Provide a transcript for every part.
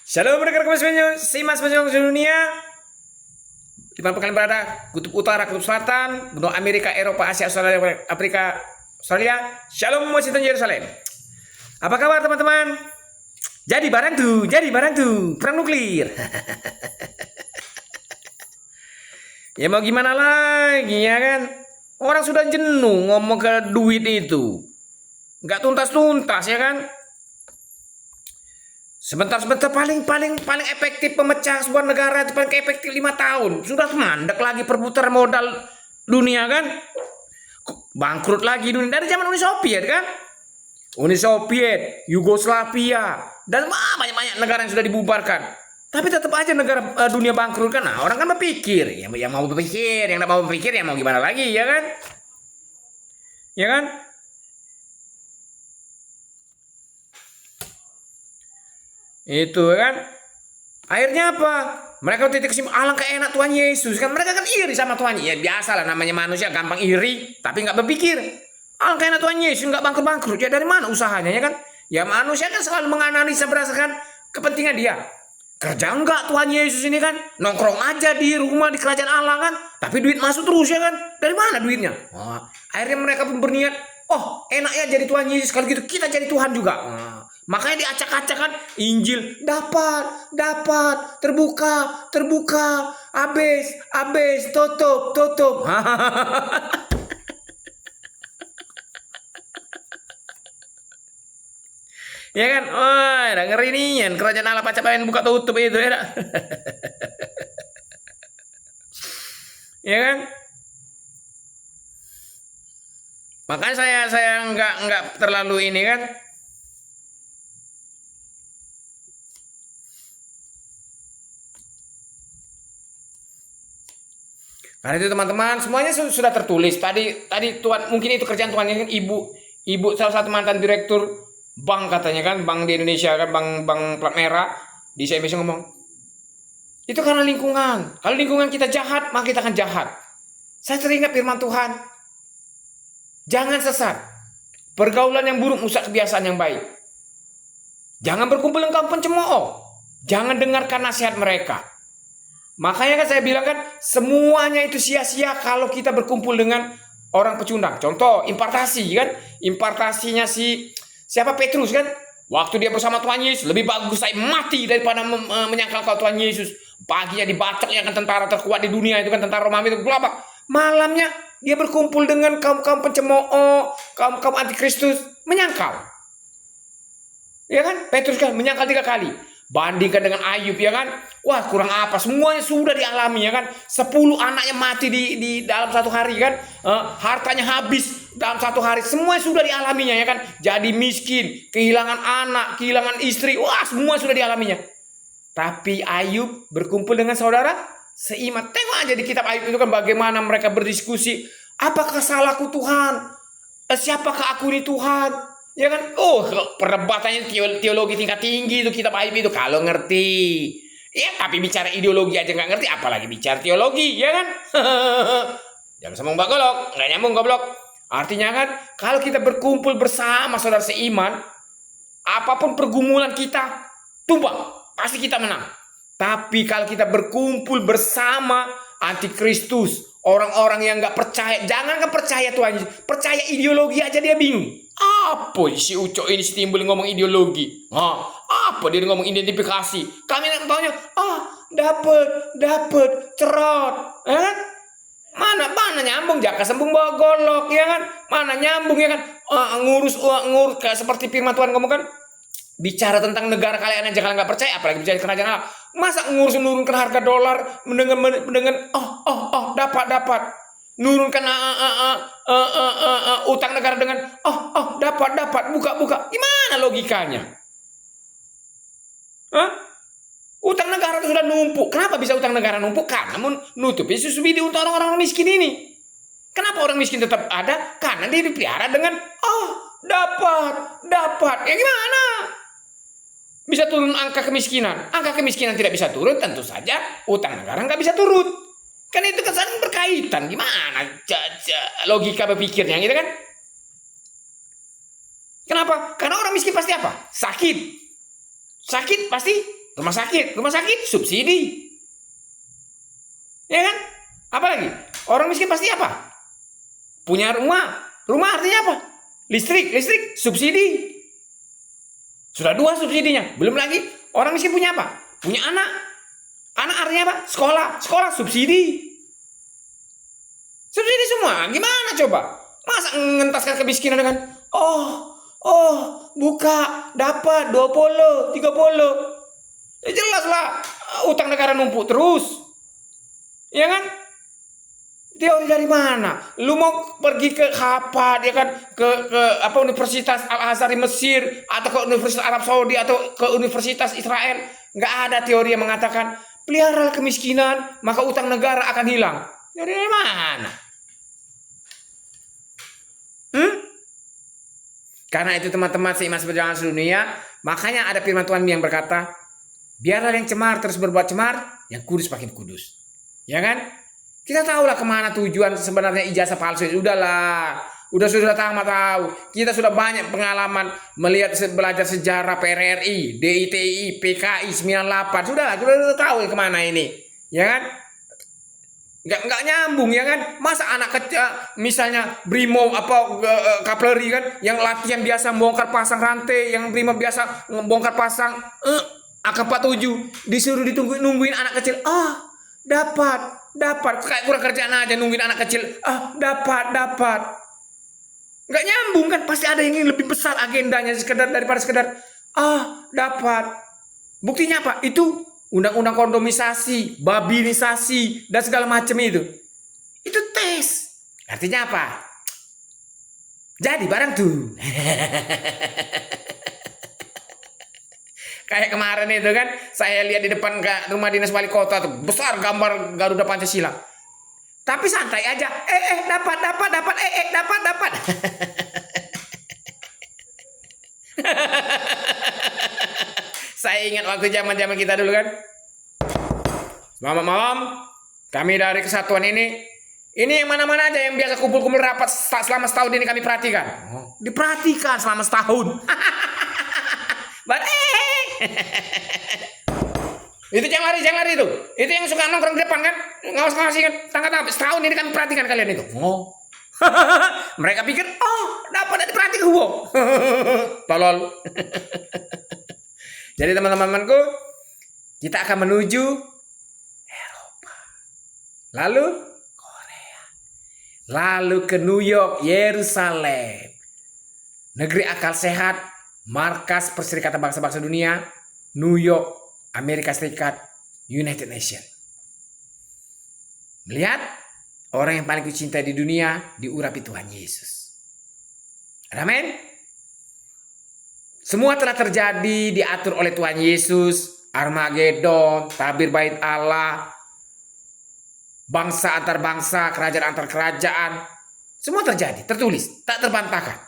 Shalom rekan semuanya, simas seluruh dunia. Di mana kalian berada, kutub utara, kutub selatan, benua Amerika, Eropa, Asia, Australia, Afrika, Australia. Shalom Washington, Yerusalem. Apa kabar teman-teman? Jadi barang tuh, perang nuklir. Ya mau gimana lagi ya kan? Orang sudah jenuh ngomong ke duit itu. Nggak tuntas-tuntas ya kan? Sebentar paling efektif pemecah sebuah negara itu paling efektif 5 tahun. Sudah mandek lagi perputaran modal dunia kan? Bangkrut lagi dunia dari zaman Uni Soviet kan? Uni Soviet, Yugoslavia, dan banyak negara yang sudah dibubarkan. Tapi tetap aja negara dunia bangkrut kan? Nah, orang kan berpikir, yang mau berpikir, yang tidak mau berpikir, yang mau gimana lagi ya kan? Ya kan? Itu kan. Akhirnya apa? Mereka titik kesimpulan, alangkah enak Tuhan Yesus kan. Mereka kan iri sama Tuhan. Ya biasa lah, namanya manusia gampang iri, tapi nggak berpikir. Alangkah enak Tuhan Yesus nggak bangkrut-bangkrut. Ya dari mana usahanya ya kan? Ya manusia kan selalu menganalisa berdasarkan kepentingan dia. Kerja enggak Tuhan Yesus ini kan? Nongkrong aja di rumah di kerajaan Allah kan? Tapi duit masuk terus ya kan? Dari mana duitnya? Oh, akhirnya mereka pun berniat, oh enak ya jadi Tuhan Yesus. Kalau gitu kita jadi Tuhan juga. Makanya diacak-acakan Injil dapat terbuka habis tutup. Ya kan? Oh, udah ngeri nih yang kerajaan Allah pacak pengen buka tutup itu ya. Ya kan? Makanya saya nggak terlalu ini kan. Karena itu teman-teman semuanya sudah tertulis. Tadi Tuhan mungkin itu kerjaan Tuhan kan ibu salah satu mantan direktur bank katanya kan, bank di Indonesia kan, bank plat merah di CNBC ngomong. Itu karena lingkungan. Kalau lingkungan kita jahat, maka kita akan jahat. Saya teringat firman Tuhan. Jangan sesat. Pergaulan yang buruk merusak kebiasaan yang baik. Jangan berkumpul dengan kaum pencemooh. Jangan dengarkan nasihat mereka. Makanya kan saya bilang kan semuanya itu sia-sia kalau kita berkumpul dengan orang pecundang. Contoh impartasi kan, impartasinya siapa Petrus kan, waktu dia bersama Tuhan Yesus lebih bagus saya mati daripada menyangkal kau Tuhan Yesus. Paginya dibacok ya kan tentara terkuat di dunia itu kan tentara Romawi itu gelap. Malamnya dia berkumpul dengan kaum pencemooh, kaum antikristus menyangkal. Ya kan Petrus kan menyangkal 3 kali. Bandingkan dengan Ayub ya kan, wah kurang apa, semuanya sudah dialami ya kan, 10 anaknya mati di dalam 1 hari kan, hartanya habis dalam 1 hari, semuanya sudah dialaminya ya kan, jadi miskin, kehilangan anak, kehilangan istri, wah semua sudah dialaminya. Tapi Ayub berkumpul dengan saudara seiman. Tengok aja di kitab Ayub itu kan bagaimana mereka berdiskusi, apakah salahku Tuhan, siapakah aku ini Tuhan. Ya kan, perdebatannya teologi tingkat tinggi itu kitab Ayub itu kalau ngerti. Ya tapi bicara ideologi aja nggak ngerti, apalagi bicara teologi, ya kan? Jangan sombong bagolok, nggak nyambung goblok. Artinya kan, kalau kita berkumpul bersama saudara seiman, apapun pergumulan kita tumbang, pasti kita menang. Tapi kalau kita berkumpul bersama antikristus, orang-orang yang nggak percaya, jangankan percaya Tuhan Yesus, percaya ideologi aja dia bingung. Apa si Ucok ini si Timbul ngomong ideologi? Apa dia ngomong identifikasi? Kami nak tanya, dapat cerot, Mana nyambung jaka sembung bawa golok ya kan? Mana nyambung ya kan? Ngurus kayak seperti firman Tuhan ngomong kan? Bicara tentang negara kalian aja kalian nggak percaya, apalagi bicara kerajaan Allah. Masa nurunkan harga dolar mendengar dapat nurunkan utang negara dengan dapat buka gimana logikanya? Utang negara itu sudah numpuk. Kenapa bisa utang negara numpuk? Karena menutupi subsidi untuk orang-orang miskin ini. Kenapa orang miskin tetap ada? Karena dia dipelihara dengan dapat ya gimana? Bisa turun angka kemiskinan. Angka kemiskinan tidak bisa turun, tentu saja utang negara nggak bisa turun. Kan itu kan saling berkaitan. Gimana logika berpikirnya gitu kan? Kenapa? Karena orang miskin pasti apa? Sakit pasti rumah sakit subsidi. Ya kan? Apalagi orang miskin pasti apa? Punya rumah. Rumah artinya apa? Listrik subsidi. Sudah 2 subsidinya. Belum lagi orang miskin punya apa? Punya anak. Anak artinya apa? Sekolah subsidi. Subsidi semua. Gimana coba? Masa ngentaskan kemiskinan dengan buka dapat 20, 30. Ya jelas lah utang negara numpuk terus. Ya kan? Teori dari mana? Lu mau pergi ke Harvard ya kan? Ke Universitas Al-Azhar di Mesir atau ke Universitas Arab Saudi atau ke Universitas Israel? Nggak ada teori yang mengatakan pelihara kemiskinan maka utang negara akan hilang. Dari mana? Karena itu teman-teman seiman seperjuangan sedunia, makanya ada firman Tuhan yang berkata, biarlah yang cemar terus berbuat cemar, yang kudus makin kudus. Ya kan? Kita tahulah kemana tujuan sebenarnya ijazah palsu. Udahlah, sudah tahu. Kita sudah banyak pengalaman melihat belajar sejarah PRRI, DITI, PKI 98. Sudahlah, sudah tahu kemana ini. Ya kan? Nggak nyambung ya kan? Masa anak kecil misalnya Brimo Kapleri kan yang latihan biasa bongkar pasang rantai, yang Brimo biasa bongkar pasang AK-47 disuruh nungguin anak kecil. Dapat kayak kurang kerjaan aja nungguin anak kecil. Dapat. Nggak nyambung kan? Pasti ada yang lebih besar agendanya daripada sekedar dapat. Buktinya apa? Itu undang-undang kondomisasi, babinisasi, dan segala macam itu. Itu tes. Artinya apa? Jadi barang tuh. Kayak kemarin itu kan, saya lihat di depan rumah dinas wali kota tuh, besar gambar Garuda Pancasila. Tapi santai aja. Dapat. Saya ingat waktu zaman kita dulu kan. Selamat malam. Kami dari kesatuan ini yang mana-mana aja yang biasa kumpul-kumpul rapat selama setahun ini kami perhatikan. Diperhatikan selama setahun. Itu yang lari itu. Itu yang suka nongkrong di depan kan. Ngawas-ngawasin kan. Tangkat setahun ini kami perhatikan kalian itu. Mereka pikir, dapat diperhatikan gua. Tolol. Jadi teman-temanku, kita akan menuju Eropa. Lalu Korea. Lalu ke New York, Yerusalem. Negeri akal sehat, markas Perserikatan Bangsa-Bangsa Dunia, New York, Amerika Serikat, United Nations. Melihat orang yang paling kucintai di dunia diurapi Tuhan Yesus. Amin. Semua telah terjadi, diatur oleh Tuhan Yesus. Armageddon, tabir bait Allah, bangsa antar bangsa, kerajaan antar kerajaan. Semua terjadi, tertulis, tak terbantahkan.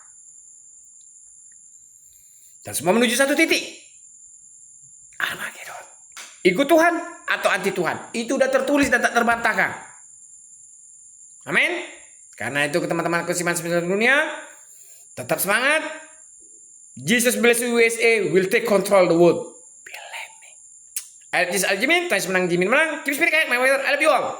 Dan semua menuju satu titik. Armageddon. Ikut Tuhan atau anti Tuhan. Itu udah tertulis dan tak terbantahkan. Amin. Karena itu teman-teman kesiman seluruh dunia, tetap semangat. Jesus bless USA will take control the world. Believe me. This is Jimin. Thanks menang Jimin menang. Keep spirit, my brother. I love you all.